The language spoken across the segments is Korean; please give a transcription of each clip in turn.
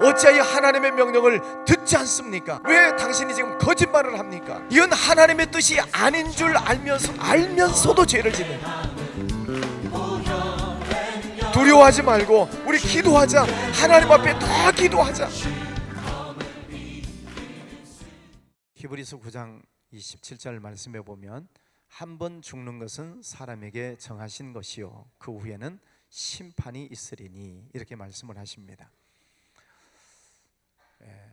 어찌하여 하나님의 명령을 듣지 않습니까? 왜 당신이 지금 거짓말을 합니까? 이건 하나님의 뜻이 아닌 줄 알면서도 죄를 짓는다. 두려워하지 말고 우리 기도하자. 하나님 앞에 더 기도하자. 히브리서 9장 27절 말씀해 보면 한 번 죽는 것은 사람에게 정하신 것이요 그 후에는 심판이 있으리니 이렇게 말씀을 하십니다.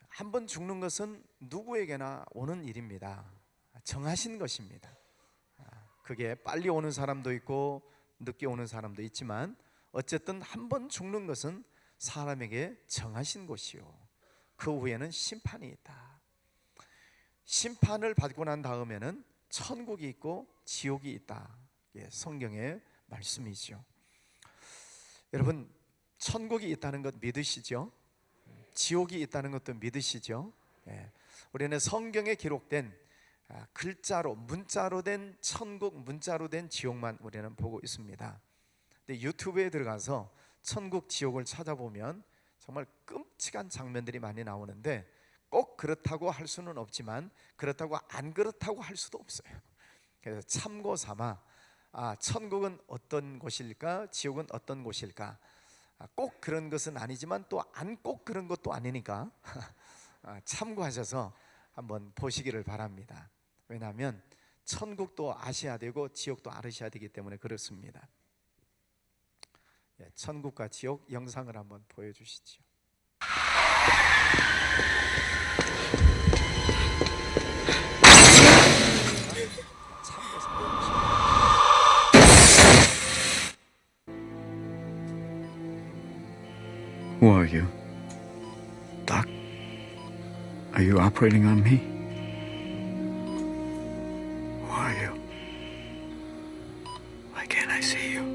한 번 죽는 것은 누구에게나 오는 일입니다. 정하신 것입니다. 그게 빨리 오는 사람도 있고 늦게 오는 사람도 있지만 어쨌든 한 번 죽는 것은 사람에게 정하신 것이요 그 후에는 심판이 있다. 심판을 받고 난 다음에는 천국이 있고 지옥이 있다. 성경의 말씀이죠. 여러분, 천국이 있다는 것 믿으시죠? 지옥이 있다는 것도 믿으시죠? 우리는 성경에 기록된 글자로, 문자로 된 천국, 문자로 된 지옥만 우리는 보고 있습니다. 근데 유튜브에 들어가서 천국, 지옥을 찾아보면 정말 끔찍한 장면들이 많이 나오는데 꼭 그렇다고 할 수는 없지만 그렇다고 안 그렇다고 할 수도 없어요. 그래서 참고 삼아 천국은 어떤 곳일까? 지옥은 어떤 곳일까? 꼭 그런 것은 아니지만 또 안 꼭 그런 것도 아니니까 참고하셔서 한번 보시기를 바랍니다. 왜냐하면 천국도 아셔야 되고 지옥도 알으셔야 되기 때문에 그렇습니다. 천국과 지옥 영상을 한번 보여주시죠. Who are you? Doc? Are you operating on me? Who are you? Why can't I see you?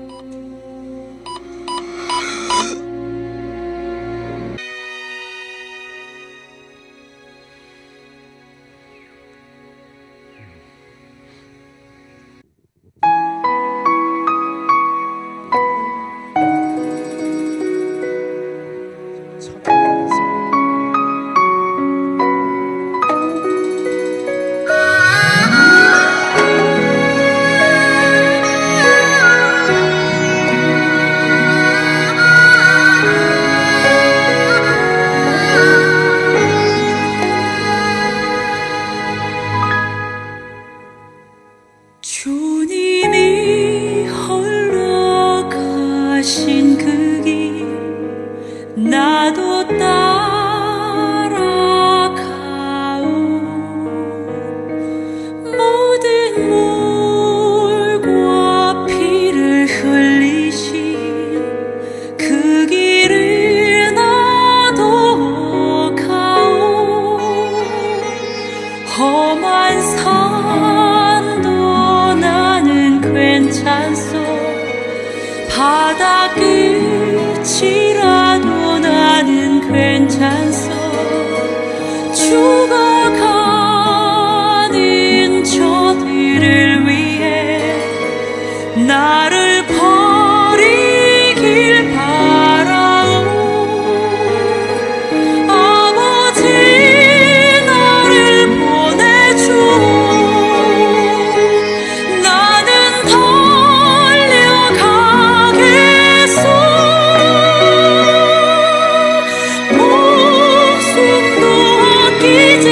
주님이 홀로 가신 그 길 나도 따라가오 모든 물과 피를 흘리신 그 길을 나도 가오 험한 산도 나는 괜찮소 바다 끝이라도 나는 괜찮소 죽어가는 저들을 위해 나를 버리길 바라오 아버지 나를 보내주오 나는 달려가겠소 목숨도 아끼지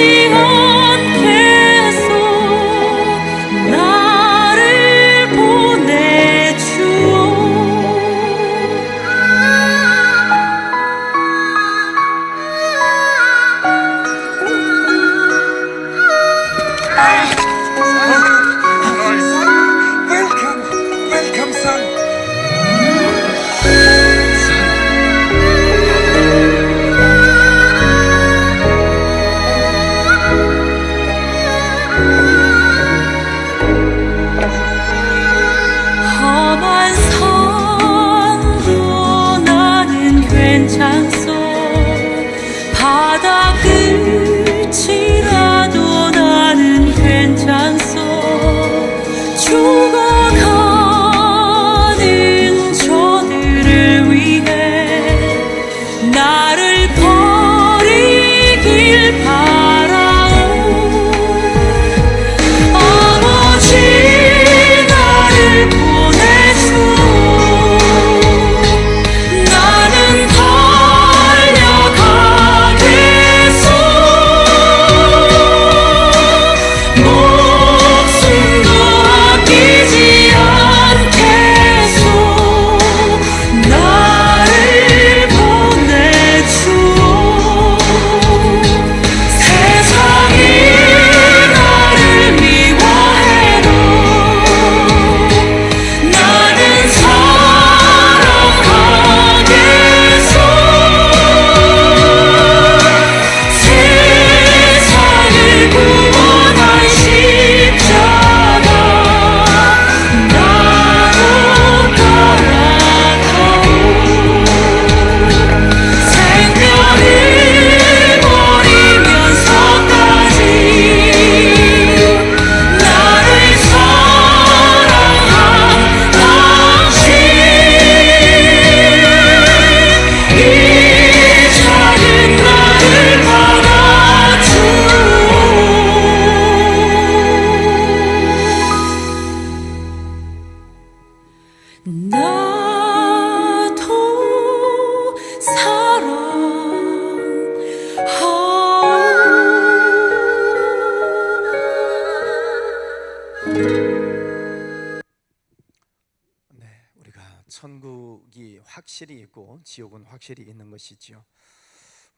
확실히 있고 지옥은 확실히 있는 것이지요.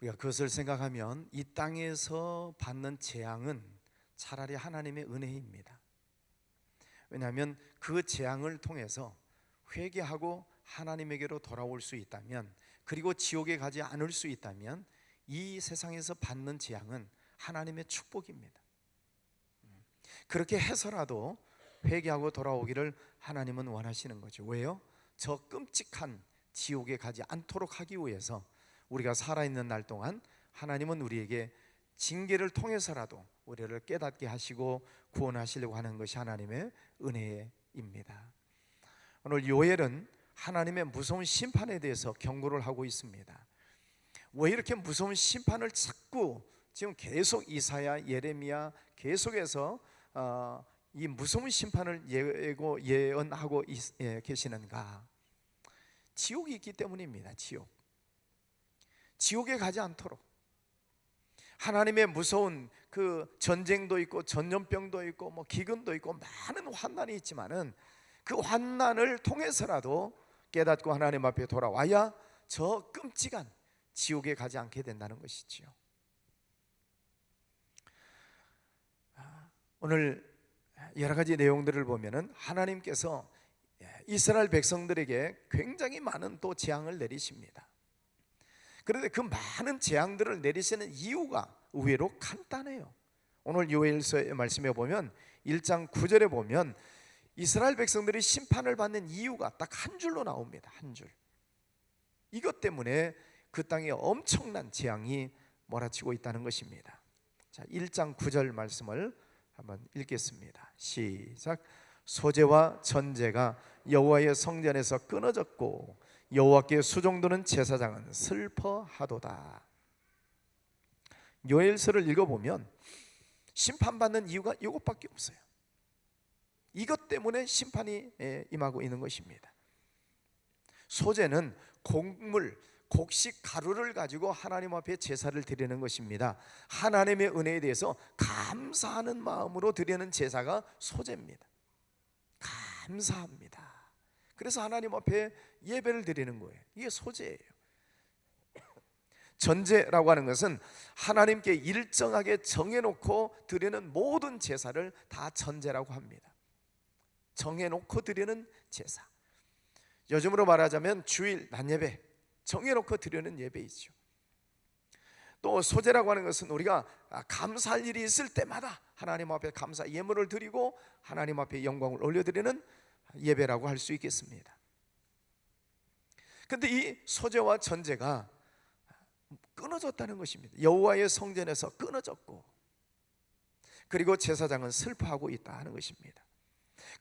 우리가 그것을 생각하면 이 땅에서 받는 재앙은 차라리 하나님의 은혜입니다. 왜냐하면 그 재앙을 통해서 회개하고 하나님에게로 돌아올 수 있다면, 그리고 지옥에 가지 않을 수 있다면 이 세상에서 받는 재앙은 하나님의 축복입니다. 그렇게 해서라도 회개하고 돌아오기를 하나님은 원하시는 거죠. 왜요? 저 끔찍한 지옥에 가지 않도록 하기 위해서 우리가 살아있는 날 동안 하나님은 우리에게 징계를 통해서라도 우리를 깨닫게 하시고 구원하시려고 하는 것이 하나님의 은혜입니다. 오늘 요엘은 하나님의 무서운 심판에 대해서 경고를 하고 있습니다. 왜 이렇게 무서운 심판을 자꾸 지금 계속 이사야, 예레미야 계속해서 이 무서운 심판을 예언하고 계시는가? 지옥이 있기 때문입니다. 지옥에 가지 않도록. 하나님의 무서운 그 전쟁도 있고 전염병도 있고 뭐 기근도 있고 많은 환난이 있지만은 그 환난을 통해서라도 깨닫고 하나님 앞에 돌아와야 저 끔찍한 지옥에 가지 않게 된다는 것이지요. 오늘 여러 가지 내용들을 보면은 하나님께서 이스라엘 백성들에게 굉장히 많은 또 재앙을 내리십니다. 그런데 그 많은 재앙들을 내리시는 이유가 의외로 간단해요. 오늘 요엘서의 말씀에 보면 1장 9절에 보면 이스라엘 백성들이 심판을 받는 이유가 딱 한 줄로 나옵니다. 한 줄. 이것 때문에 그 땅에 엄청난 재앙이 몰아치고 있다는 것입니다. 자, 1장 9절 말씀을 한번 읽겠습니다. 시작. 소재와 전제가 여호와의 성전에서 끊어졌고 여호와께 수종드는 제사장은 슬퍼하도다. 요엘서를 읽어보면 심판받는 이유가 이것밖에 없어요. 이것 때문에 심판이 임하고 있는 것입니다. 소재는 곡물, 곡식 가루를 가지고 하나님 앞에 제사를 드리는 것입니다. 하나님의 은혜에 대해서 감사하는 마음으로 드리는 제사가 소재입니다. 감사합니다. 그래서 하나님 앞에 예배를 드리는 거예요. 이게 소재예요. 전제라고 하는 것은 하나님께 일정하게 정해놓고 드리는 모든 제사를 다 전제라고 합니다. 정해놓고 드리는 제사. 요즘으로 말하자면 주일 낮예배, 정해놓고 드리는 예배이죠. 또 소제라고 하는 것은 우리가 감사할 일이 있을 때마다 하나님 앞에 감사 예물을 드리고 하나님 앞에 영광을 올려드리는 예배라고 할 수 있겠습니다. 그런데 이 소제와 전제가 끊어졌다는 것입니다. 여호와의 성전에서 끊어졌고, 그리고 제사장은 슬퍼하고 있다 하는 것입니다.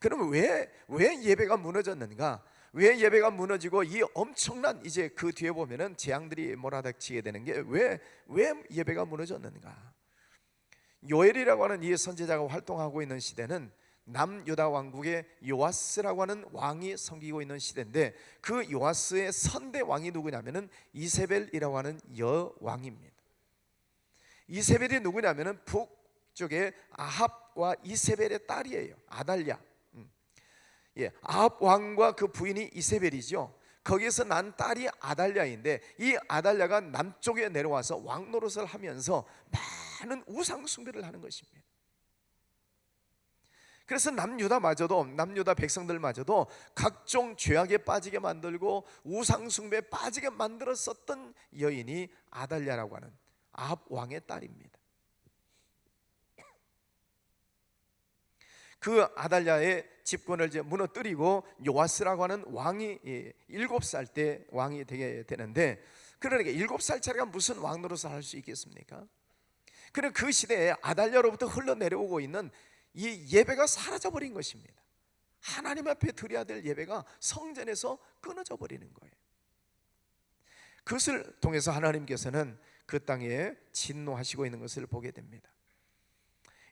그러면 왜 예배가 무너졌는가? 왜 예배가 무너지고 이 엄청난 이제 그 뒤에 보면은 재앙들이 몰아닥치게 되는 게 왜 예배가 무너졌는가? 요엘이라고 하는 이 선지자가 활동하고 있는 시대는 남유다 왕국의 요아스라고 하는 왕이 섬기고 있는 시대인데, 그 요아스의 선대 왕이 누구냐면은 이세벨이라고 하는 여왕입니다. 이세벨이 누구냐면은 북쪽의 아합과 이세벨의 딸이에요. 아달랴. 아합 왕과 그 부인이 이세벨이죠. 거기에서 난 딸이 아달랴인데, 이 아달랴가 남쪽에 내려와서 왕 노릇을 하면서 많은 우상 숭배를 하는 것입니다. 그래서 남유다 백성들마저도 각종 죄악에 빠지게 만들고 우상 숭배에 빠지게 만들었었던 여인이 아달랴라고 하는 아합 왕의 딸입니다. 그 아달랴의 집권을 이제 무너뜨리고 요아스라고 하는 왕이 7살 때 왕이 되게 되는데, 그러니까 7살짜리가 무슨 왕 노릇을 할 수 있겠습니까? 그런데 그 시대에 아달랴로부터 흘러내려오고 있는 이 예배가 사라져버린 것입니다. 하나님 앞에 드려야 될 예배가 성전에서 끊어져 버리는 거예요. 그것을 통해서 하나님께서는 그 땅에 진노하시고 있는 것을 보게 됩니다.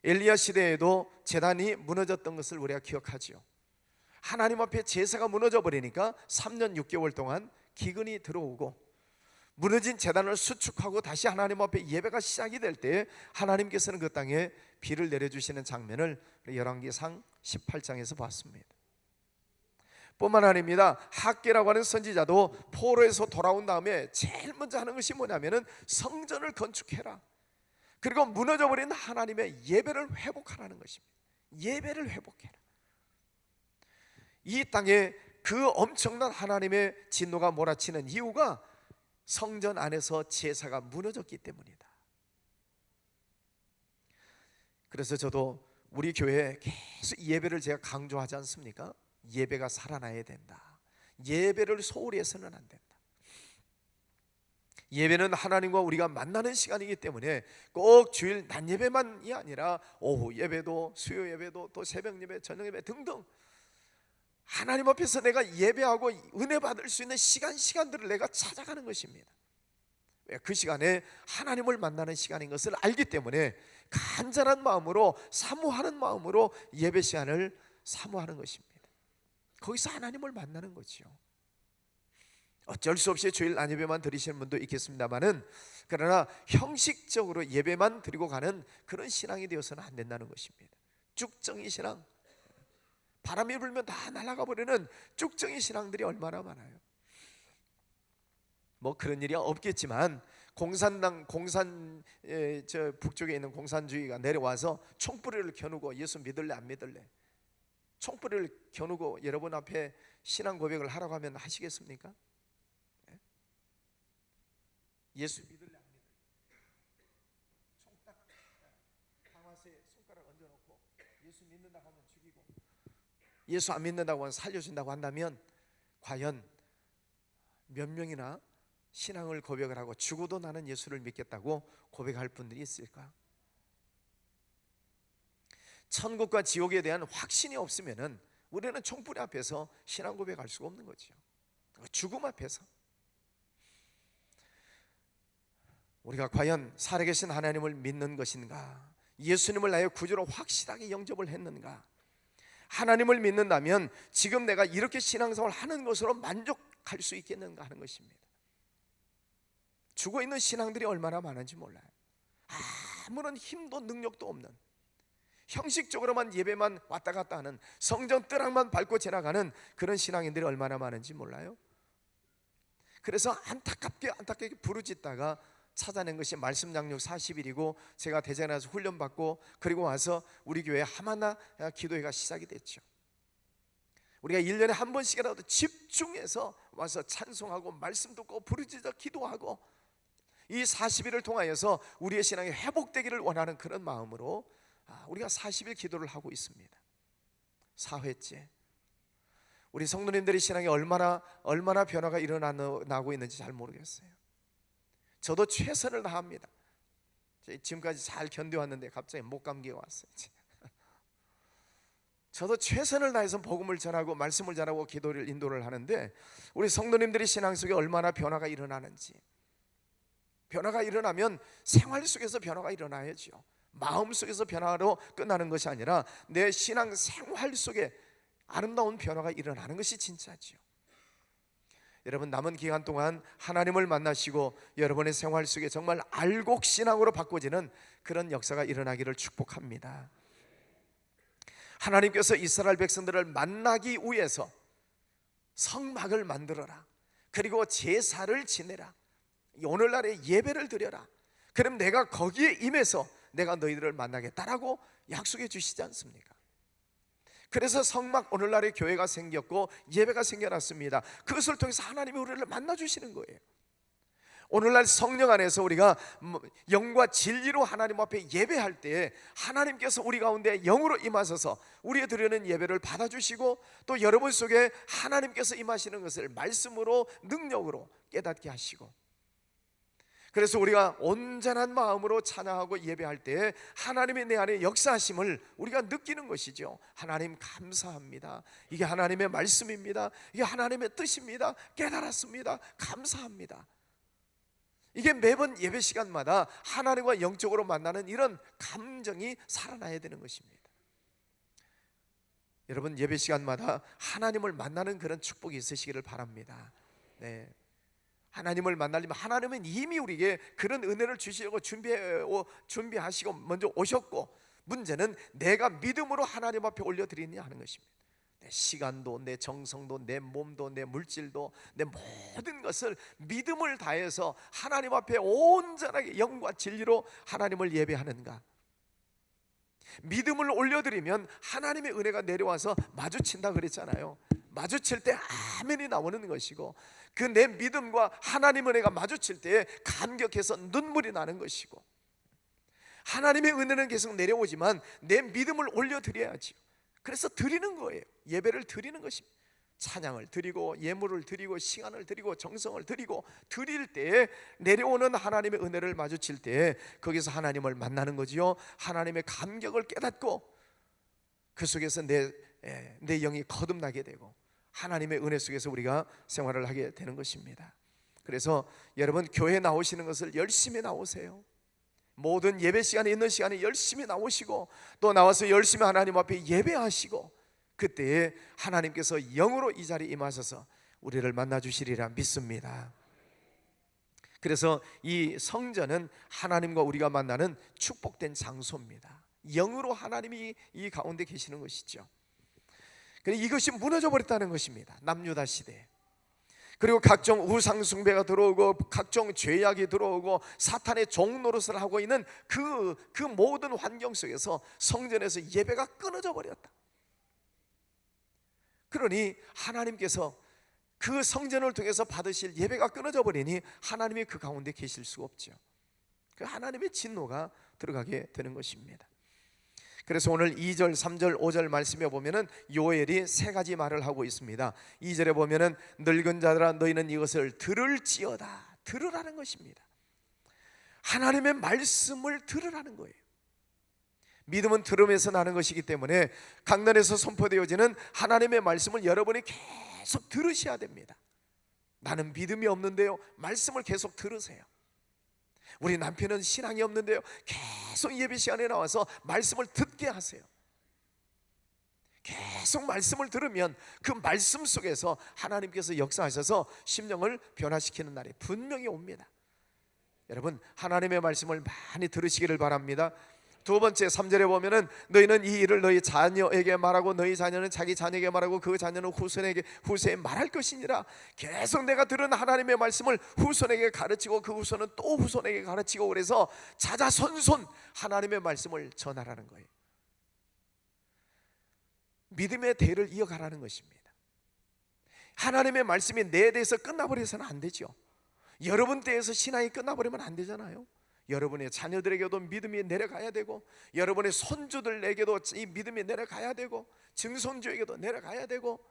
엘리야 시대에도 제단이 무너졌던 것을 우리가 기억하죠. 하나님 앞에 제사가 무너져 버리니까 3년 6개월 동안 기근이 들어오고, 무너진 제단을 수축하고 다시 하나님 앞에 예배가 시작이 될 때 하나님께서는 그 땅에 비를 내려주시는 장면을 열왕기상 18장에서 봤습니다. 뿐만 아닙니다. 학개라고 하는 선지자도 포로에서 돌아온 다음에 제일 먼저 하는 것이 뭐냐면은 성전을 건축해라. 그리고 무너져버린 하나님의 예배를 회복하라는 것입니다. 예배를 회복해라. 이 땅에 그 엄청난 하나님의 진노가 몰아치는 이유가 성전 안에서 제사가 무너졌기 때문이다. 그래서 저도 우리 교회에 계속 예배를 제가 강조하지 않습니까? 예배가 살아나야 된다. 예배를 소홀히 해서는 안 된다. 예배는 하나님과 우리가 만나는 시간이기 때문에 꼭 주일 낮 예배만이 아니라 오후 예배도, 수요 예배도, 또 새벽 예배, 저녁 예배 등등 하나님 앞에서 내가 예배하고 은혜 받을 수 있는 시간들을 내가 찾아가는 것입니다. 그 시간에 하나님을 만나는 시간인 것을 알기 때문에 간절한 마음으로, 사모하는 마음으로 예배 시간을 사모하는 것입니다. 거기서 하나님을 만나는 거죠. 어쩔 수 없이 주일 낮 예배만 드리시는 분도 있겠습니다만은, 그러나 형식적으로 예배만 드리고 가는 그런 신앙이 되어서는 안 된다는 것입니다. 쭉정이 신앙, 바람이 불면 다 날아가 버리는 쭉정이 신앙들이 얼마나 많아요. 뭐 그런 일이 없겠지만 저 북쪽에 있는 공산주의가 내려와서 총뿌리를 겨누고 예수 믿을래 안 믿을래, 총뿌리를 겨누고 여러분 앞에 신앙 고백을 하라고 하면 하시겠습니까? 예수 믿을래 안 믿을래, 총딱 방아쇠에 손가락 얹어놓고 예수 믿는다고 하면 죽이고 예수 안 믿는다고 하면 살려준다고 한다면 과연 몇 명이나 신앙을 고백을 하고 죽어도 나는 예수를 믿겠다고 고백할 분들이 있을까? 천국과 지옥에 대한 확신이 없으면은 우리는 총뿌리 앞에서 신앙 고백할 수가 없는 거죠. 죽음 앞에서 우리가 과연 살아계신 하나님을 믿는 것인가? 예수님을 나의 구주로 확실하게 영접을 했는가? 하나님을 믿는다면 지금 내가 이렇게 신앙생활을 하는 것으로 만족할 수 있겠는가 하는 것입니다. 죽어있는 신앙들이 얼마나 많은지 몰라요. 아무런 힘도 능력도 없는, 형식적으로만 예배만 왔다 갔다 하는, 성전 뜰락만 밟고 지나가는 그런 신앙인들이 얼마나 많은지 몰라요. 그래서 안타깝게 부르짖다가 찾아낸 것이 말씀 양육 40일이고 제가 대전에 와서 훈련받고 그리고 와서 우리 교회 하마나 기도회가 시작이 됐죠. 우리가 1년에 한 번씩이라도 집중해서 와서 찬송하고 말씀 듣고 부르짖어 기도하고 이 40일을 통하여서 우리의 신앙이 회복되기를 원하는 그런 마음으로 우리가 40일 기도를 하고 있습니다. 4회째. 우리 성도님들의 신앙이 얼마나 변화가 일어나고 있는지 잘 모르겠어요. 저도 최선을 다합니다. 지금까지 잘 견뎌왔는데 갑자기 목감기가 왔어요. 저도 최선을 다해서 복음을 전하고 말씀을 전하고 기도를 인도를 하는데 우리 성도님들의 신앙 속에 얼마나 변화가 일어나는지, 변화가 일어나면 생활 속에서 변화가 일어나야죠. 마음 속에서 변화로 끝나는 것이 아니라 내 신앙 생활 속에 아름다운 변화가 일어나는 것이 진짜죠. 여러분 남은 기간 동안 하나님을 만나시고 여러분의 생활 속에 정말 알곡 신앙으로 바꿔지는 그런 역사가 일어나기를 축복합니다. 하나님께서 이스라엘 백성들을 만나기 위해서 성막을 만들어라, 그리고 제사를 지내라, 오늘날의 예배를 드려라, 그럼 내가 거기에 임해서 내가 너희들을 만나겠다라고 약속해 주시지 않습니까? 그래서 성막 오늘날의 교회가 생겼고 예배가 생겨났습니다. 그것을 통해서 하나님이 우리를 만나주시는 거예요. 오늘날 성령 안에서 우리가 영과 진리로 하나님 앞에 예배할 때 하나님께서 우리 가운데 영으로 임하셔서 우리의 드리는 예배를 받아주시고 또 여러분 속에 하나님께서 임하시는 것을 말씀으로 능력으로 깨닫게 하시고, 그래서 우리가 온전한 마음으로 찬양하고 예배할 때 하나님의 내 안에 역사하심을 우리가 느끼는 것이죠. 하나님 감사합니다, 이게 하나님의 말씀입니다, 이게 하나님의 뜻입니다, 깨달았습니다, 감사합니다. 이게 매번 예배 시간마다 하나님과 영적으로 만나는 이런 감정이 살아나야 되는 것입니다. 여러분 예배 시간마다 하나님을 만나는 그런 축복이 있으시기를 바랍니다. 네. 하나님을 만나려면 하나님은 이미 우리에게 그런 은혜를 주시려고 준비하시고 먼저 오셨고, 문제는 내가 믿음으로 하나님 앞에 올려드리느냐 하는 것입니다. 내 시간도, 내 정성도, 내 몸도, 내 물질도, 내 모든 것을 믿음을 다해서 하나님 앞에 온전하게 영과 진리로 하나님을 예배하는가? 믿음을 올려드리면 하나님의 은혜가 내려와서 마주친다 그랬잖아요. 마주칠 때 아멘이 나오는 것이고, 그 내 믿음과 하나님 은혜가 마주칠 때 감격해서 눈물이 나는 것이고, 하나님의 은혜는 계속 내려오지만 내 믿음을 올려드려야지요. 그래서 드리는 거예요. 예배를 드리는 것입니다. 찬양을 드리고 예물을 드리고 시간을 드리고 정성을 드리고, 드릴 때 내려오는 하나님의 은혜를 마주칠 때 거기서 하나님을 만나는 거지요. 하나님의 감격을 깨닫고 그 속에서 내 영이 거듭나게 되고 하나님의 은혜 속에서 우리가 생활을 하게 되는 것입니다. 그래서 여러분, 교회 나오시는 것을 열심히 나오세요. 모든 예배 시간에 있는 시간에 열심히 나오시고, 또 나와서 열심히 하나님 앞에 예배하시고, 그때에 하나님께서 영으로 이 자리에 임하셔서 우리를 만나주시리라 믿습니다. 그래서 이 성전은 하나님과 우리가 만나는 축복된 장소입니다. 영으로 하나님이 이 가운데 계시는 것이죠. 그런데 이것이 무너져 버렸다는 것입니다. 남유다 시대에. 그리고 각종 우상 숭배가 들어오고 각종 죄악이 들어오고 사탄의 종노릇을 하고 있는 그 모든 환경 속에서 성전에서 예배가 끊어져 버렸다. 그러니 하나님께서 그 성전을 통해서 받으실 예배가 끊어져 버리니 하나님이 그 가운데 계실 수가 없죠. 그 하나님의 진노가 들어가게 되는 것입니다. 그래서 오늘 2절, 3절, 5절 말씀에 보면은 요엘이 세 가지 말을 하고 있습니다. 2절에 보면은 늙은 자들아 너희는 이것을 들을지어다. 들으라는 것입니다. 하나님의 말씀을 들으라는 거예요. 믿음은 들음에서 나는 것이기 때문에 강단에서 선포되어지는 하나님의 말씀을 여러분이 계속 들으셔야 됩니다. 나는 믿음이 없는데요, 말씀을 계속 들으세요. 우리 남편은 신앙이 없는데요, 계속 예배 시간에 나와서 말씀을 듣게 하세요. 계속 말씀을 들으면 그 말씀 속에서 하나님께서 역사하셔서 심령을 변화시키는 날이 분명히 옵니다. 여러분, 하나님의 말씀을 많이 들으시기를 바랍니다. 두 번째 3절에 보면은 너희는 이 일을 너희 자녀에게 말하고 너희 자녀는 자기 자녀에게 말하고 그 자녀는 후손에 말할 것이니라. 계속 내가 들은 하나님의 말씀을 후손에게 가르치고 그 후손은 또 후손에게 가르치고, 그래서 자자손손 하나님의 말씀을 전하라는 거예요. 믿음의 대를 이어가라는 것입니다. 하나님의 말씀이 내 대해서 끝나버려서는 안 되죠. 여러분 때에서 신앙이 끝나버리면 안 되잖아요. 여러분의 자녀들에게도 믿음이 내려가야 되고, 여러분의 손주들에게도 이 믿음이 내려가야 되고, 증손주에게도 내려가야 되고,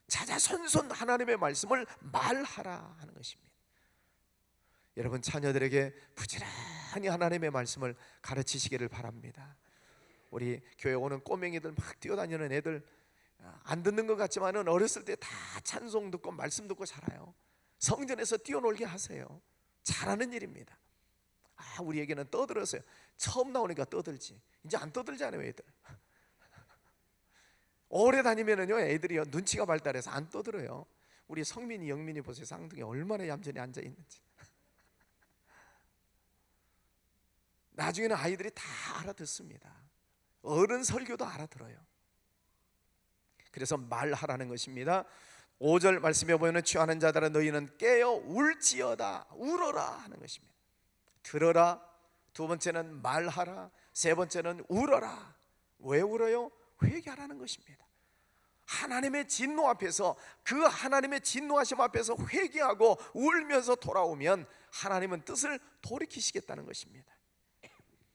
자자손손 하나님의 말씀을 말하라 하는 것입니다. 여러분 자녀들에게 부지런히 하나님의 말씀을 가르치시기를 바랍니다. 우리 교회 오는 꼬맹이들, 막 뛰어다니는 애들, 안 듣는 것 같지만은 어렸을 때 다 찬송 듣고 말씀 듣고 자라요. 성전에서 뛰어놀게 하세요. 잘하는 일입니다. 우리에게는 떠들었어요. 처음 나오니까 떠들지, 이제 안 떠들잖아요. 애들 오래 다니면은요, 애들이요 눈치가 발달해서 안 떠들어요. 우리 성민이, 영민이 보세요. 쌍둥이 얼마나 얌전히 앉아 있는지. 나중에는 아이들이 다 알아듣습니다. 어른 설교도 알아들어요. 그래서 말하라는 것입니다. 5절 말씀에 보면 취하는 자들아 너희는 깨어 울지어다. 울어라 하는 것입니다. 들어라. 두 번째는 말하라. 세 번째는 울어라. 왜 울어요? 회개하라는 것입니다. 하나님의 진노 앞에서, 그 하나님의 진노하심 앞에서 회개하고 울면서 돌아오면 하나님은 뜻을 돌이키시겠다는 것입니다.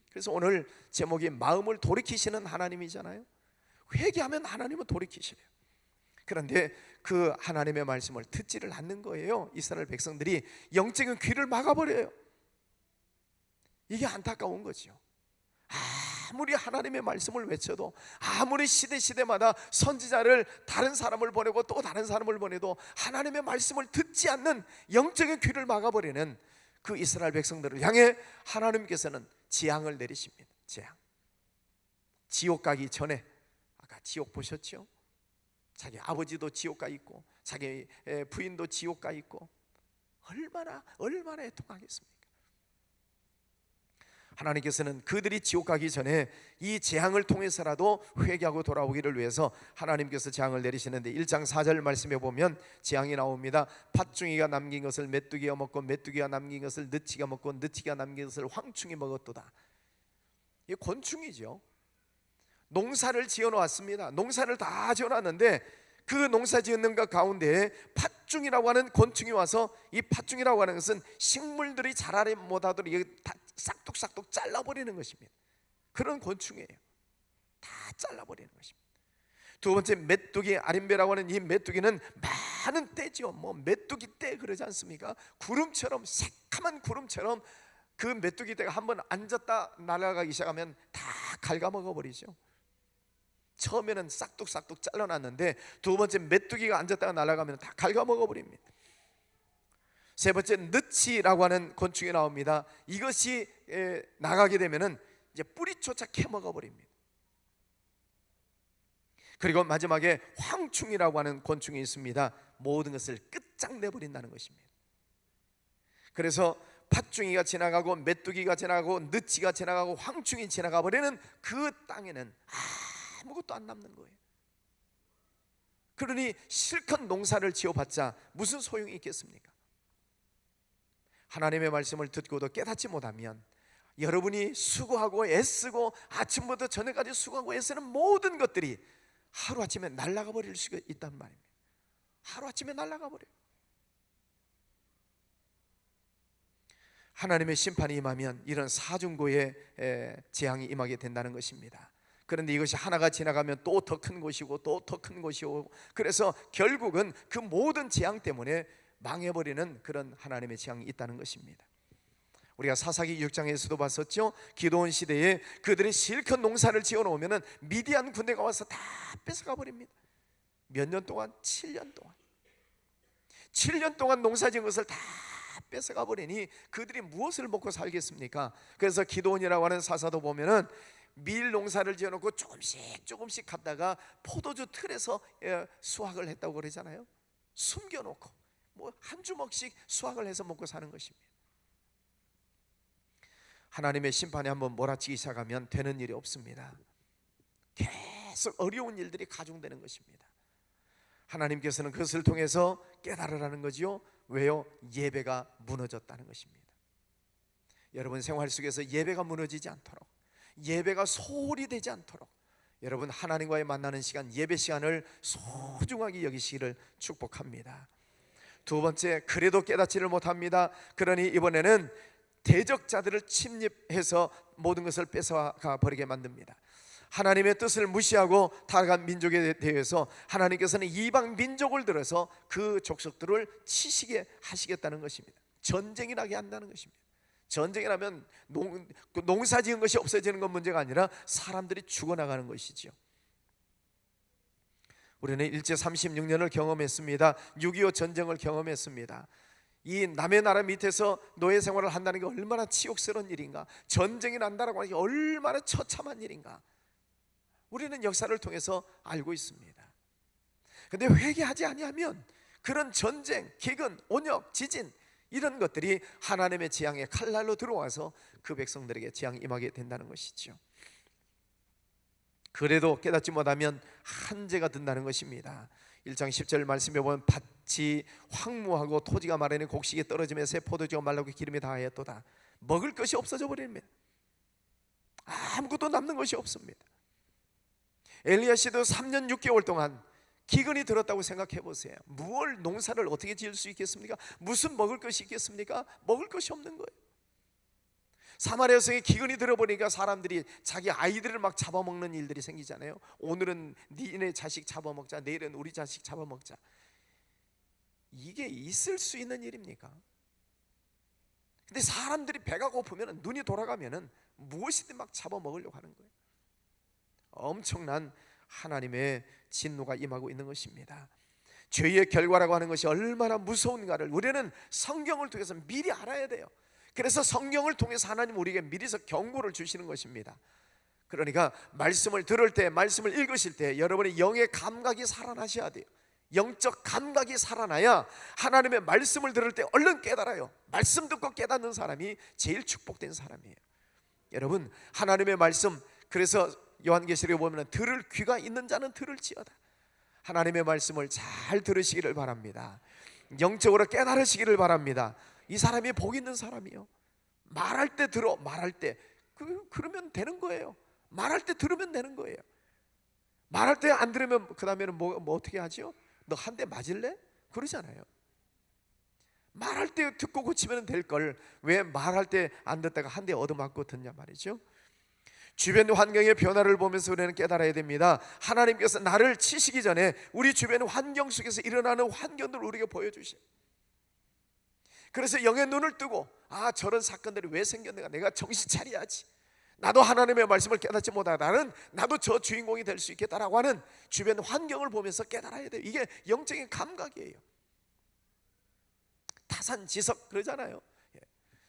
그래서 오늘 제목이 마음을 돌이키시는 하나님이잖아요. 회개하면 하나님은 돌이키시래요. 그런데 그 하나님의 말씀을 듣지를 않는 거예요. 이스라엘 백성들이 영적인 귀를 막아버려요. 이게 안타까운 거죠. 아무리 하나님의 말씀을 외쳐도, 아무리 시대마다 선지자를 다른 사람을 보내고 또 다른 사람을 보내도 하나님의 말씀을 듣지 않는 영적인 귀를 막아버리는 그 이스라엘 백성들을 향해 하나님께서는 재앙을 내리십니다. 재앙. 지옥 가기 전에, 아까 지옥 보셨죠? 자기 아버지도 지옥 가 있고 자기 부인도 지옥 가 있고 얼마나 애통하겠습니까? 하나님께서는 그들이 지옥 가기 전에 이 재앙을 통해서라도 회개하고 돌아오기를 위해서 하나님께서 재앙을 내리시는데 1장 4절 말씀에 보면 재앙이 나옵니다. 팥중이가 남긴 것을 메뚜기가 먹고 메뚜기가 남긴 것을 느치가 먹고 느치가 남긴 것을 황충이 먹었도다. 이게 곤충이죠. 농사를 지어놓았습니다. 농사를 다 지어놨는데 그 농사 짓는 것 가운데 팥중이라고 하는 곤충이 와서, 이 팥중이라고 하는 것은 식물들이 자라지 못하도록 이게 다 싹둑싹둑 잘라버리는 것입니다. 그런 곤충이에요. 다 잘라버리는 것입니다. 두 번째, 메뚜기 아린배라고 하는 이 메뚜기는 많은 떼죠. 뭐 메뚜기 떼 그러지 않습니까? 구름처럼, 새카만 구름처럼 그 메뚜기 떼가 한번 앉았다 날아가기 시작하면 다 갉아먹어 버리죠. 처음에는 싹둑싹둑 잘라놨는데 두 번째 메뚜기가 앉았다가 날아가면 다 갉아먹어 버립니다. 세 번째, 느치라고 하는 곤충이 나옵니다. 이것이 나가게 되면은 이제 뿌리조차 캐먹어 버립니다. 그리고 마지막에 황충이라고 하는 곤충이 있습니다. 모든 것을 끝장내 버린다는 것입니다. 그래서 팥중이가 지나가고 메뚜기가 지나가고 느치가 지나가고 황충이 지나가 버리는 그 땅에는 아무것도 안 남는 거예요. 그러니 실컷 농사를 지어봤자 무슨 소용이 있겠습니까? 하나님의 말씀을 듣고도 깨닫지 못하면 여러분이 수고하고 애쓰고 아침부터 저녁까지 수고하고 애쓰는 모든 것들이 하루아침에 날아가 버릴 수가 있단 말입니다. 하루아침에 날아가 버려요. 하나님의 심판이 임하면 이런 사중고의 재앙이 임하게 된다는 것입니다. 그런데 이것이 하나가 지나가면 또 더 큰 것이고 또 더 큰 것이고, 그래서 결국은 그 모든 재앙 때문에 망해버리는 그런 하나님의 재앙이 있다는 것입니다. 우리가 사사기 6장에서도 봤었죠. 기드온 시대에 그들이 실컷 농사를 지어놓으면 미디안 군대가 와서 다 뺏어가 버립니다. 몇 년 동안? 7년 동안. 7년 동안 농사 지은 것을 다 뺏어가 버리니 그들이 무엇을 먹고 살겠습니까? 그래서 기드온이라고 하는 사사도 보면은 밀 농사를 지어놓고 조금씩 갔다가 포도주 틀에서 수확을 했다고 그러잖아요. 숨겨놓고 뭐 한 주먹씩 수확을 해서 먹고 사는 것입니다. 하나님의 심판에 한번 몰아치기 시작하면 되는 일이 없습니다. 계속 어려운 일들이 가중되는 것입니다. 하나님께서는 그것을 통해서 깨달으라는 거지요. 왜요? 예배가 무너졌다는 것입니다. 여러분 생활 속에서 예배가 무너지지 않도록, 예배가 소홀히 되지 않도록 여러분 하나님과의 만나는 시간, 예배 시간을 소중하게 여기시기를 축복합니다. 두 번째, 그래도 깨닫지를 못합니다. 그러니 이번에는 대적자들을 침입해서 모든 것을 뺏어가 버리게 만듭니다. 하나님의 뜻을 무시하고 타락한 민족에 대해서 하나님께서는 이방 민족을 들어서 그 족속들을 치시게 하시겠다는 것입니다. 전쟁이 나게 한다는 것입니다. 전쟁이 나면 농사 지은 것이 없어지는 건 문제가 아니라 사람들이 죽어나가는 것이지요. 우리는 일제 36년을 경험했습니다. 6.25 전쟁을 경험했습니다. 이 남의 나라 밑에서 노예 생활을 한다는 게 얼마나 치욕스러운 일인가, 전쟁이 난다라고 하는 게 얼마나 처참한 일인가, 우리는 역사를 통해서 알고 있습니다. 그런데 회개하지 아니하면 그런 전쟁, 기근, 온역, 지진 이런 것들이 하나님의 재앙의 칼날로 들어와서 그 백성들에게 재앙이 임하게 된다는 것이죠. 그래도 깨닫지 못하면 한죄가 든다는 것입니다. 1장 10절 말씀에 보면 밭이 황무하고 토지가 마르니 곡식이 떨어지며 새 포도주가 말라고 기름이 다하였도다. 먹을 것이 없어져 버립니다. 아무것도 남는 것이 없습니다. 엘리야 씨도 3년 6개월 동안 기근이 들었다고 생각해 보세요. 무얼 농사를 어떻게 지을 수 있겠습니까? 무슨 먹을 것이 있겠습니까? 먹을 것이 없는 거예요. 사마리아 성에 기근이 들어버리니까 사람들이 자기 아이들을 막 잡아먹는 일들이 생기잖아요. 오늘은 니네 자식 잡아먹자, 내일은 우리 자식 잡아먹자. 이게 있을 수 있는 일입니까? 근데 사람들이 배가 고프면, 눈이 돌아가면 무엇이든 막 잡아먹으려고 하는 거예요. 엄청난 하나님의 진노가 임하고 있는 것입니다. 죄의 결과라고 하는 것이 얼마나 무서운가를 우리는 성경을 통해서 미리 알아야 돼요. 그래서 성경을 통해서 하나님 우리에게 미리서 경고를 주시는 것입니다. 그러니까 말씀을 들을 때, 말씀을 읽으실 때 여러분의 영의 감각이 살아나셔야 돼요. 영적 감각이 살아나야 하나님의 말씀을 들을 때 얼른 깨달아요. 말씀 듣고 깨닫는 사람이 제일 축복된 사람이에요. 여러분, 하나님의 말씀, 그래서 요한계시록에 보면 들을 귀가 있는 자는 들을지어다. 하나님의 말씀을 잘 들으시기를 바랍니다. 영적으로 깨달으시기를 바랍니다. 이 사람이 복 있는 사람이요, 말할 때 들어, 말할 때 그러면 되는 거예요. 말할 때 들으면 되는 거예요. 말할 때 안 들으면 그 다음에는 뭐 어떻게 하죠? 너 한 대 맞을래? 그러잖아요. 말할 때 듣고 고치면 될 걸 왜 말할 때 안 듣다가 한 대 얻어맞고 듣냐 말이죠. 주변 환경의 변화를 보면서 우리는 깨달아야 됩니다. 하나님께서 나를 치시기 전에 우리 주변 환경 속에서 일어나는 환경들을 우리에게 보여주셔. 그래서 영의 눈을 뜨고, 아, 저런 사건들이 왜 생겼는가, 내가 정신 차려야지, 나도 하나님의 말씀을 깨닫지 못하다는 나도 저 주인공이 될 수 있겠다라고 하는 주변 환경을 보면서 깨달아야 돼요. 이게 영적인 감각이에요. 타산지석 그러잖아요.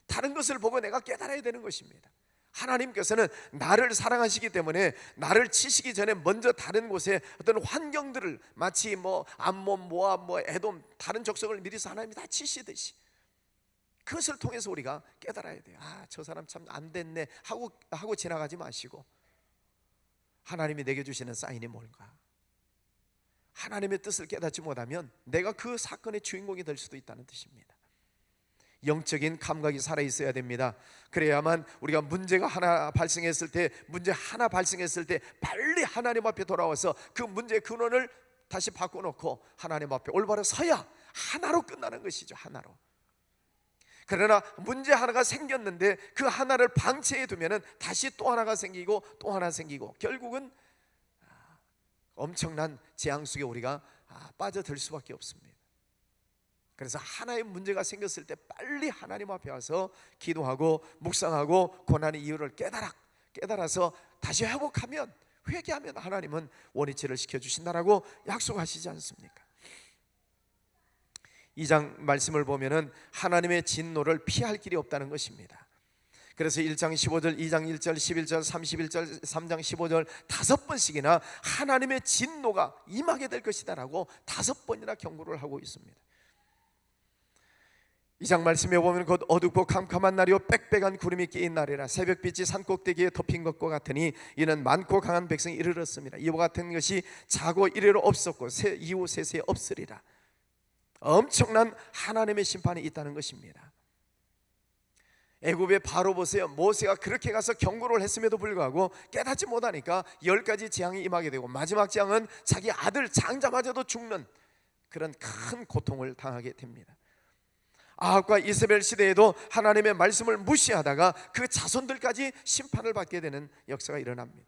다른 것을 보고 내가 깨달아야 되는 것입니다. 하나님께서는 나를 사랑하시기 때문에 나를 치시기 전에 먼저 다른 곳에 어떤 환경들을, 마치 뭐 암몬, 모압, 에돔, 다른 족속을 미리서 하나님이 다 치시듯이 그것을 통해서 우리가 깨달아야 돼요. 아, 저 사람 참 안 됐네 하고 지나가지 마시고, 하나님이 내게 주시는 사인이 뭔가, 하나님의 뜻을 깨닫지 못하면 내가 그 사건의 주인공이 될 수도 있다는 뜻입니다. 영적인 감각이 살아있어야 됩니다. 그래야만 우리가 문제가 하나 발생했을 때 빨리 하나님 앞에 돌아와서 그 문제의 근원을 다시 바꿔놓고 하나님 앞에 올바로 서야 하나로 끝나는 것이죠. 하나로. 그러나 문제 하나가 생겼는데 그 하나를 방치해 두면은 다시 또 하나가 생기고 또 하나 생기고, 결국은 엄청난 재앙 속에 우리가 빠져들 수밖에 없습니다. 그래서 하나의 문제가 생겼을 때 빨리 하나님 앞에 와서 기도하고 묵상하고 고난의 이유를 깨달아서 다시 회복하면, 회개하면 하나님은 원위치를 시켜주신다라고 약속하시지 않습니까? 2장 말씀을 보면은 하나님의 진노를 피할 길이 없다는 것입니다. 그래서 1장 15절, 2장 1절, 11절, 31절, 3장 15절 5번씩이나 하나님의 진노가 임하게 될 것이다 라고 5번이나 경고를 하고 있습니다. 2장 말씀에 보면 곧 어둡고 캄캄한 날이요 빽빽한 구름이 끼인 날이라 새벽빛이 산꼭대기에 덮인 것과 같으니 이는 많고 강한 백성이 이르렀습니다. 이와 같은 것이 자고 이래로 없었고 이후 세세에 없으리라. 엄청난 하나님의 심판이 있다는 것입니다. 애굽의 바로 보세요. 모세가 그렇게 가서 경고를 했음에도 불구하고 깨닫지 못하니까 10가지 재앙이 임하게 되고, 마지막 재앙은 자기 아들 장자마저도 죽는 그런 큰 고통을 당하게 됩니다. 아합과 이세벨 시대에도 하나님의 말씀을 무시하다가 그 자손들까지 심판을 받게 되는 역사가 일어납니다.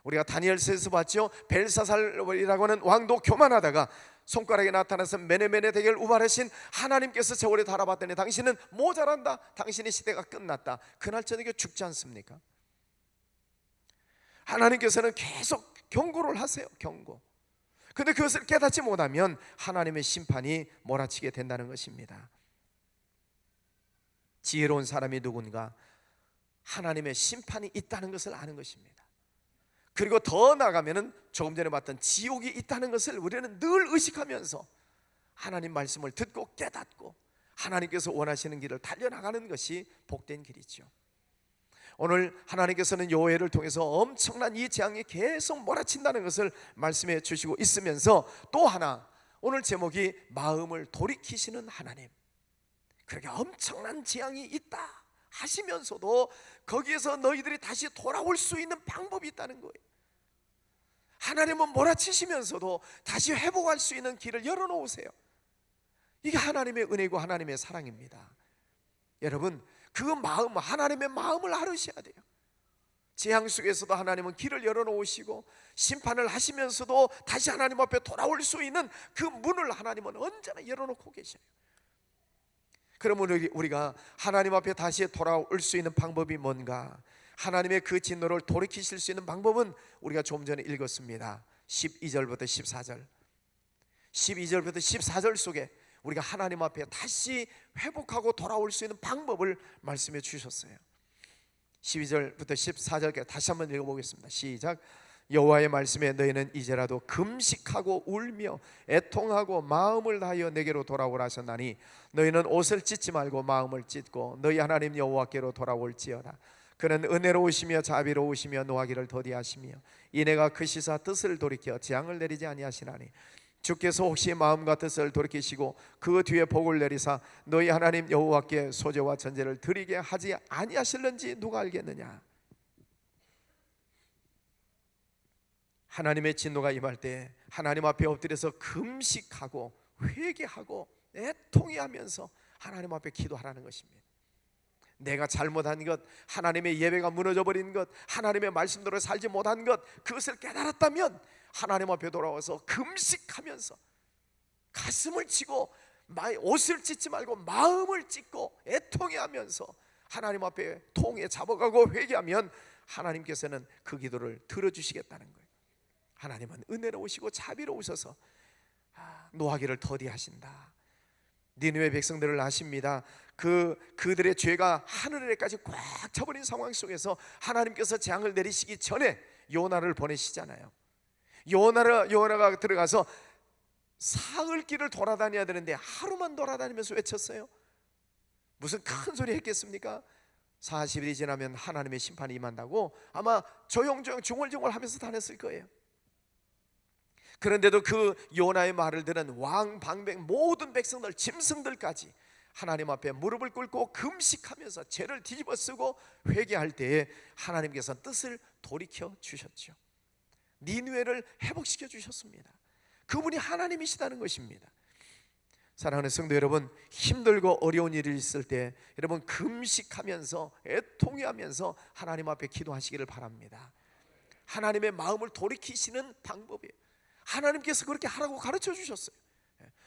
우리가 다니엘서에서 봤죠. 벨사살이라고 하는 왕도 교만하다가 손가락에 나타나서 메네메네 대결 우발하신 하나님께서 저울에 달아봤더니 당신은 모자란다, 당신의 시대가 끝났다, 그날 저녁에 죽지 않습니까? 하나님께서는 계속 경고를 하세요. 경고. 근데 그것을 깨닫지 못하면 하나님의 심판이 몰아치게 된다는 것입니다. 지혜로운 사람이 누군가 하나님의 심판이 있다는 것을 아는 것입니다. 그리고 더 나아가면은 조금 전에 봤던 지옥이 있다는 것을 우리는 늘 의식하면서 하나님 말씀을 듣고 깨닫고 하나님께서 원하시는 길을 달려나가는 것이 복된 길이죠. 오늘 하나님께서는 여호와를 통해서 엄청난 이 재앙이 계속 몰아친다는 것을 말씀해 주시고 있으면서, 또 하나 오늘 제목이 마음을 돌이키시는 하나님. 그렇게 엄청난 재앙이 있다 하시면서도 거기에서 너희들이 다시 돌아올 수 있는 방법이 있다는 거예요. 하나님은 몰아치시면서도 다시 회복할 수 있는 길을 열어놓으세요. 이게 하나님의 은혜고 하나님의 사랑입니다. 여러분, 그 마음, 하나님의 마음을 알으셔야 돼요. 재앙 속에서도 하나님은 길을 열어놓으시고 심판을 하시면서도 다시 하나님 앞에 돌아올 수 있는 그 문을 하나님은 언제나 열어놓고 계셔요. 그러면 우리가 하나님 앞에 다시 돌아올 수 있는 방법이 뭔가? 하나님의 그 진노를 돌이키실 수 있는 방법은 우리가 좀 전에 읽었습니다. 12절부터 14절 12절부터 14절 속에 우리가 하나님 앞에 다시 회복하고 돌아올 수 있는 방법을 말씀해 주셨어요. 12절부터 14절까지 다시 한번 읽어보겠습니다. 시작. 여호와의 말씀에 너희는 이제라도 금식하고 울며 애통하고 마음을 다하여 내게로 돌아오라 하셨나니 너희는 옷을 찢지 말고 마음을 찢고 너희 하나님 여호와께로 돌아올지어다. 그는 은혜로우시며 자비로우시며 노하기를 더디하시며 이내가 크시사 뜻을 돌이켜 재앙을 내리지 아니하시나니 주께서 혹시 마음과 뜻을 돌이키시고 그 뒤에 복을 내리사 너희 하나님 여호와께 소제와 전제를 드리게 하지 아니하실는지 누가 알겠느냐. 하나님의 진노가 임할 때 하나님 앞에 엎드려서 금식하고 회개하고 애통해하면서 하나님 앞에 기도하라는 것입니다. 내가 잘못한 것, 하나님의 예배가 무너져 버린 것, 하나님의 말씀대로 살지 못한 것, 그것을 깨달았다면 하나님 앞에 돌아와서 금식하면서 가슴을 치고 옷을 찢지 말고 마음을 찢고 애통해하면서 하나님 앞에 통에 잡아가고 회개하면 하나님께서는 그 기도를 들어주시겠다는 거예요. 하나님은 은혜로우시고 자비로우셔서 노하기를 더디하신다. 니느웨 백성들을 아십니다. 그들의 죄가 하늘에까지 꽉 차버린 상황 속에서 하나님께서 재앙을 내리시기 전에 요나를 보내시잖아요. 요나가 들어가서 사흘길을 돌아다녀야 되는데 하루만 돌아다니면서 외쳤어요. 무슨 큰 소리 했겠습니까? 40일이 지나면 하나님의 심판이 임한다고 아마 조용조용 중얼중얼 하면서 다녔을 거예요. 그런데도 그 요나의 말을 들은 왕, 방백, 모든 백성들, 짐승들까지 하나님 앞에 무릎을 꿇고 금식하면서 죄를 뒤집어 쓰고 회개할 때에 하나님께서 뜻을 돌이켜 주셨죠. 니느웨를 회복시켜 주셨습니다. 그분이 하나님이시다는 것입니다. 사랑하는 성도 여러분, 힘들고 어려운 일이 있을 때 여러분 금식하면서 애통해하면서 하나님 앞에 기도하시기를 바랍니다. 하나님의 마음을 돌이키시는 방법이에요. 하나님께서 그렇게 하라고 가르쳐 주셨어요.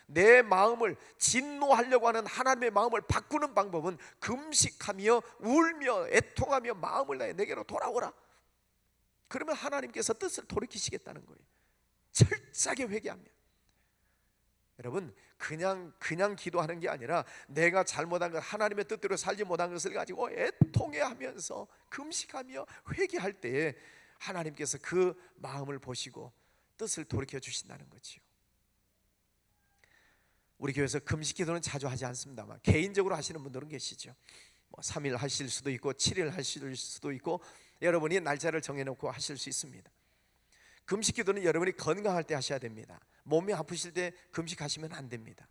내 마음을 진노하려고 하는 하나님의 마음을 바꾸는 방법은 금식하며 울며 애통하며 마음을 다해 내게로 돌아오라. 그러면 하나님께서 뜻을 돌이키시겠다는 거예요. 철저하게 회개하면. 여러분 그냥 기도하는 게 아니라 내가 잘못한 것, 하나님의 뜻대로 살지 못한 것을 가지고 애통해하면서 금식하며 회개할 때에 하나님께서 그 마음을 보시고 뜻을 돌이켜 주신다는 거지요. 우리 교회에서 금식 기도는 자주 하지 않습니다만 개인적으로 하시는 분들은 계시죠. 3일 하실 수도 있고 7일 하실 수도 있고 여러분이 날짜를 정해놓고 하실 수 있습니다. 금식 기도는 여러분이 건강할 때 하셔야 됩니다. 몸이 아프실 때 금식하시면 안 됩니다.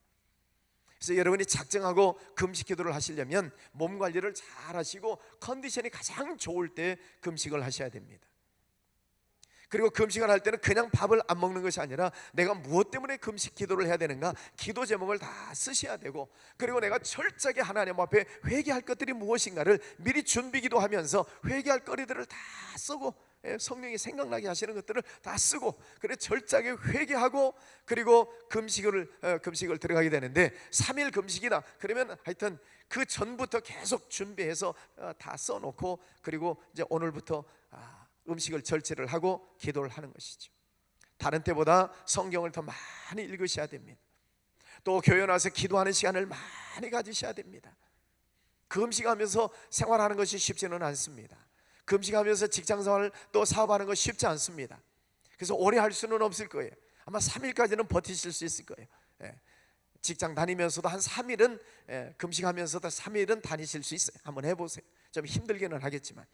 그래서 여러분이 작정하고 금식 기도를 하시려면 몸 관리를 잘 하시고 컨디션이 가장 좋을 때 금식을 하셔야 됩니다. 그리고 금식을 할 때는 그냥 밥을 안 먹는 것이 아니라 내가 무엇 때문에 금식 기도를 해야 되는가, 기도 제목을 다 쓰셔야 되고, 그리고 내가 철저하게 하나님 앞에 회개할 것들이 무엇인가를 미리 준비기도 하면서 회개할 거리들을 다 쓰고 성령이 생각나게 하시는 것들을 다 쓰고 그래 철저하게 회개하고 그리고 금식을 들어가게 되는데 3일 금식이다 그러면 하여튼 그 전부터 계속 준비해서 다 써놓고 그리고 이제 오늘부터 음식을 절제를 하고 기도를 하는 것이죠. 다른 때보다 성경을 더 많이 읽으셔야 됩니다. 또 교회 나와서 기도하는 시간을 많이 가지셔야 됩니다. 금식하면서 생활하는 것이 쉽지는 않습니다. 금식하면서 직장생활 또 사업하는 것이 쉽지 않습니다. 그래서 오래 할 수는 없을 거예요. 아마 3일까지는 버티실 수 있을 거예요. 직장 다니면서도 한 3일은 금식하면서도 3일은 다니실 수 있어요. 한번 해보세요. 좀 힘들기는 하겠지만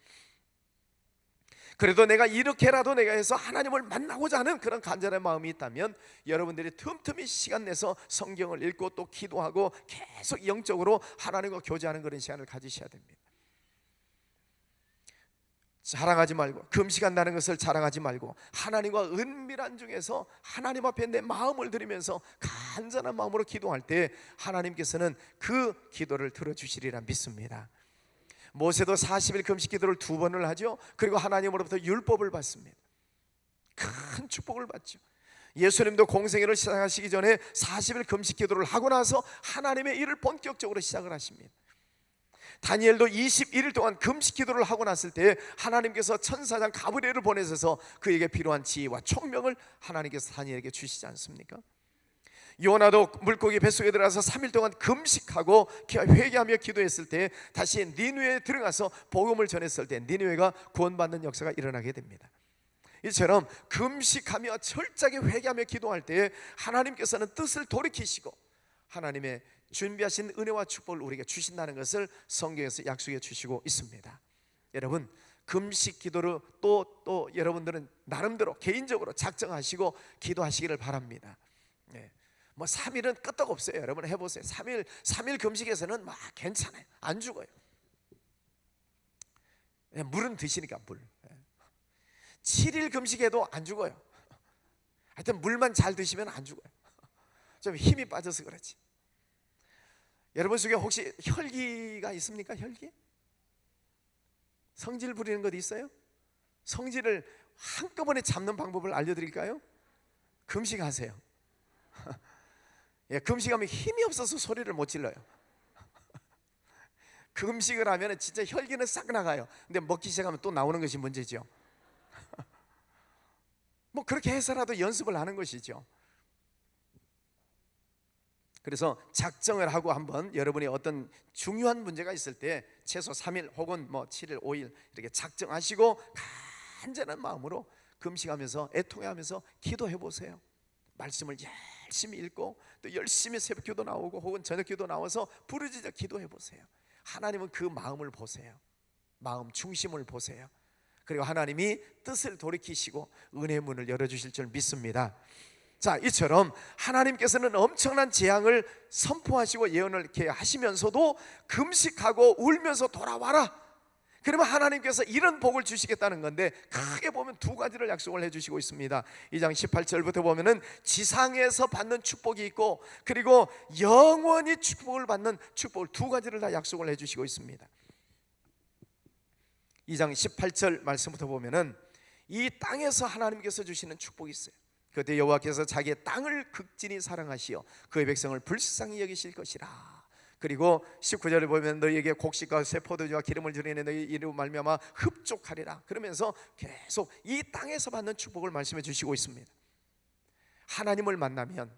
그래도 내가 이렇게라도 내가 해서 하나님을 만나고자 하는 그런 간절한 마음이 있다면 여러분들이 틈틈이 시간 내서 성경을 읽고 또 기도하고 계속 영적으로 하나님과 교제하는 그런 시간을 가지셔야 됩니다. 자랑하지 말고, 금식한다는 것을 자랑하지 말고 하나님과 은밀한 중에서 하나님 앞에 내 마음을 드리면서 간절한 마음으로 기도할 때 하나님께서는 그 기도를 들어주시리라 믿습니다. 모세도 40일 금식 기도를 2번을 하죠. 그리고 하나님으로부터 율법을 받습니다. 큰 축복을 받죠. 예수님도 공생애를 시작하시기 전에 40일 금식 기도를 하고 나서 하나님의 일을 본격적으로 시작을 하십니다. 다니엘도 21일 동안 금식 기도를 하고 났을 때 하나님께서 천사장 가브리엘을 보내셔서 그에게 필요한 지혜와 총명을 하나님께서 다니엘에게 주시지 않습니까? 요나도 물고기 뱃속에 들어가서 3일 동안 금식하고 회개하며 기도했을 때 다시 니느웨에 들어가서 복음을 전했을 때 니느웨가 구원받는 역사가 일어나게 됩니다. 이처럼 금식하며 철저하게 회개하며 기도할 때 하나님께서는 뜻을 돌이키시고 하나님의 준비하신 은혜와 축복을 우리에게 주신다는 것을 성경에서 약속해 주시고 있습니다. 여러분 금식 기도를 또 여러분들은 나름대로 개인적으로 작정하시고 기도하시기를 바랍니다. 뭐 3일은 끄떡 없어요. 여러분 해보세요. 3일 금식에서는 막 괜찮아요. 안 죽어요. 물은 드시니까 물. 7일 금식에도 안 죽어요. 하여튼 물만 잘 드시면 안 죽어요. 좀 힘이 빠져서 그렇지. 여러분 속에 혹시 혈기가 있습니까? 혈기? 성질 부리는 것 있어요? 성질을 한꺼번에 잡는 방법을 알려드릴까요? 금식하세요. 금식하면 힘이 없어서 소리를 못 질러요. 금식을 하면 진짜 혈기는 싹 나가요. 근데 먹기 시작하면 또 나오는 것이 문제죠. 뭐 그렇게 해서라도 연습을 하는 것이죠. 그래서 작정을 하고 한번 여러분이 어떤 중요한 문제가 있을 때 최소 3일 혹은 뭐 7일, 5일 이렇게 작정하시고 간절한 마음으로 금식하면서 애통해하면서 기도해 보세요. 말씀을 열심히 읽고 또 열심히 새벽기도 나오고 혹은 저녁기도 나와서 부르짖어 기도해 보세요. 하나님은 그 마음을 보세요. 마음 중심을 보세요. 그리고 하나님이 뜻을 돌이키시고 은혜의 문을 열어주실 줄 믿습니다. 자, 이처럼 하나님께서는 엄청난 재앙을 선포하시고 예언을 이렇게 하시면서도 금식하고 울면서 돌아와라. 그러면 하나님께서 이런 복을 주시겠다는 건데 크게 보면 두 가지를 약속을 해주시고 있습니다. 2장 18절부터 보면은 지상에서 받는 축복이 있고 그리고 영원히 축복을 받는 축복을 두 가지를 다 약속을 해주시고 있습니다. 2장 18절 말씀부터 보면은 이 땅에서 하나님께서 주시는 축복이 있어요. 그때 여호와께서 자기의 땅을 극진히 사랑하시어 그의 백성을 불쌍히 여기실 것이라. 그리고 19절에 보면 너희에게 곡식과 새 포도주와 기름을 주리니 너희 이름 말미암아 흡족하리라. 그러면서 계속 이 땅에서 받는 축복을 말씀해 주시고 있습니다. 하나님을 만나면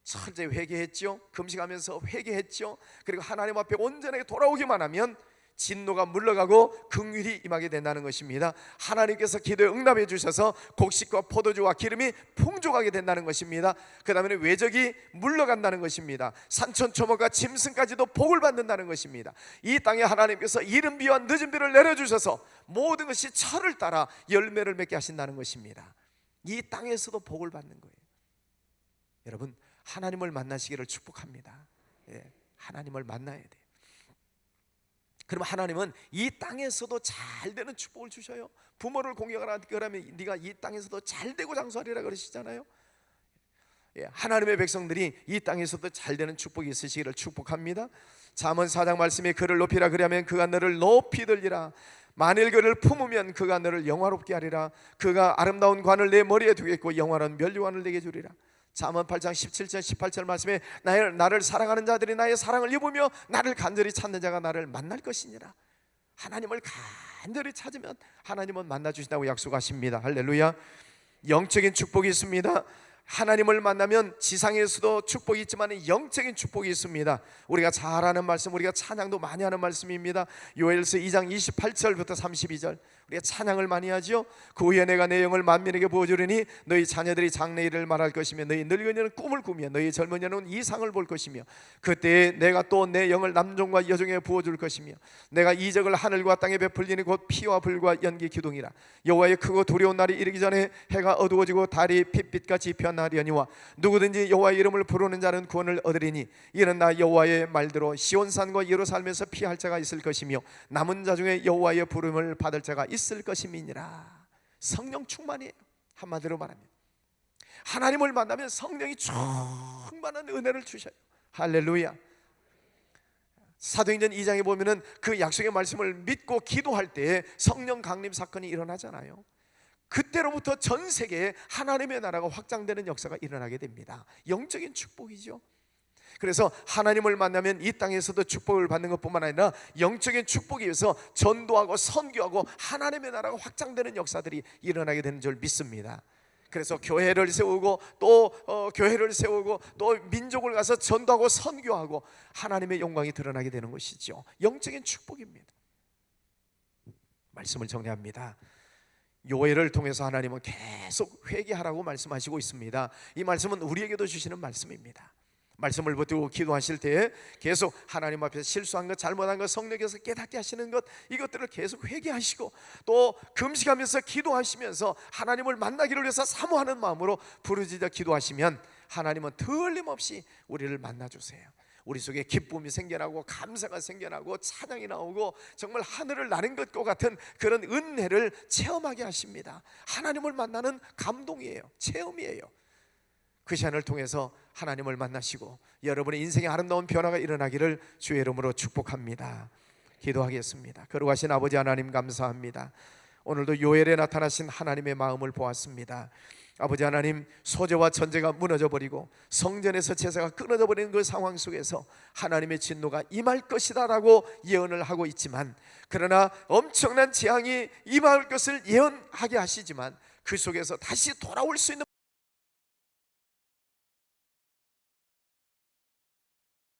철저히 회개했죠. 금식하면서 회개했죠. 그리고 하나님 앞에 온전하게 돌아오기만 하면 진노가 물러가고 긍휼이 임하게 된다는 것입니다. 하나님께서 기도에 응답해 주셔서 곡식과 포도주와 기름이 풍족하게 된다는 것입니다. 그 다음에 외적이 물러간다는 것입니다. 산천초목과 짐승까지도 복을 받는다는 것입니다. 이 땅에 하나님께서 이른 비와 늦은 비를 내려주셔서 모든 것이 철을 따라 열매를 맺게 하신다는 것입니다. 이 땅에서도 복을 받는 거예요. 여러분 하나님을 만나시기를 축복합니다. 하나님을 만나야 돼요. 그럼 하나님은 이 땅에서도 잘 되는 축복을 주셔요. 부모를 공경하라 그러면 네가 이 땅에서도 잘 되고 장수하리라 그러시잖아요. 하나님의 백성들이 이 땅에서도 잘 되는 축복이 있으시기를 축복합니다. 잠언 4장 말씀에 그를 높이라 그리하면 그가 너를 높이 들리라. 만일 그를 품으면 그가 너를 영화롭게 하리라. 그가 아름다운 관을 내 머리에 두겠고 영화로운 면류관을 내게 주리라. 잠언 8장 17절 18절 말씀에 나를 사랑하는 자들이 나의 사랑을 입으며 나를 간절히 찾는 자가 나를 만날 것이니라. 하나님을 간절히 찾으면 하나님은 만나주신다고 약속하십니다. 할렐루야. 영적인 축복이 있습니다. 하나님을 만나면 지상에서도 축복이 있지만 영적인 축복이 있습니다. 우리가 잘 아는 말씀, 우리가 찬양도 많이 하는 말씀입니다. 요엘서 2장 28절부터 32절 우리가 찬양을 많이 하죠. 그 후에 내가 내 영을 만민에게 부어주리니 너희 자녀들이 장래일을 말할 것이며 너희 늙은이는 꿈을 꾸며 너희 젊은이는 이상을 볼 것이며 그때에 내가 또 내 영을 남종과 여종에게 부어줄 것이며 내가 이적을 하늘과 땅에 베풀리니 곧 피와 불과 연기 기둥이라. 여호와의 크고 두려운 날이 이르기 전에 해가 어두워지고 달이 핏빛같이 변하려니와 누구든지 여호와의 이름을 부르는 자는 구원을 얻으리니 이는 나 여호와의 말대로 시온산과 예루살렘에서 피할 자가 있을 것이며 남은 자 중에 여호와의 부름을 받을 자가 있을 것임이니라. 성령 충만이에요. 한마디로 말하면 하나님을 만나면 성령이 충만한 은혜를 주셔요. 할렐루야. 사도행전 2장에 보면은 그 약속의 말씀을 믿고 기도할 때 성령 강림 사건이 일어나잖아요. 그때로부터 전 세계에 하나님의 나라가 확장되는 역사가 일어나게 됩니다. 영적인 축복이죠. 그래서 하나님을 만나면 이 땅에서도 축복을 받는 것뿐만 아니라 영적인 축복에 의해서 전도하고 선교하고 하나님의 나라가 확장되는 역사들이 일어나게 되는 줄 믿습니다. 그래서 교회를 세우고 또 교회를 세우고 또 민족을 가서 전도하고 선교하고 하나님의 영광이 드러나게 되는 것이죠. 영적인 축복입니다. 말씀을 정리합니다. 요엘을 통해서 하나님은 계속 회개하라고 말씀하시고 있습니다. 이 말씀은 우리에게도 주시는 말씀입니다. 말씀을 붙들고 기도하실 때 계속 하나님 앞에서 실수한 것, 잘못한 것, 성령께서 깨닫게 하시는 것, 이것들을 계속 회개하시고 또 금식하면서 기도하시면서 하나님을 만나기를 위해서 사모하는 마음으로 부르짖어 기도하시면 하나님은 틀림없이 우리를 만나주세요. 우리 속에 기쁨이 생겨나고 감사가 생겨나고 찬양이 나오고 정말 하늘을 나는 것과 같은 그런 은혜를 체험하게 하십니다. 하나님을 만나는 감동이에요. 체험이에요. 그 시간을 통해서 하나님을 만나시고 여러분의 인생에 아름다운 변화가 일어나기를 주의 이름으로 축복합니다. 기도하겠습니다. 거룩하신 아버지 하나님, 감사합니다. 오늘도 요엘에 나타나신 하나님의 마음을 보았습니다. 아버지 하나님, 소재와 전제가 무너져 버리고 성전에서 제사가 끊어져 버리는 그 상황 속에서 하나님의 진노가 임할 것이다 라고 예언을 하고 있지만, 그러나 엄청난 재앙이 임할 것을 예언하게 하시지만 그 속에서 다시 돌아올 수 있는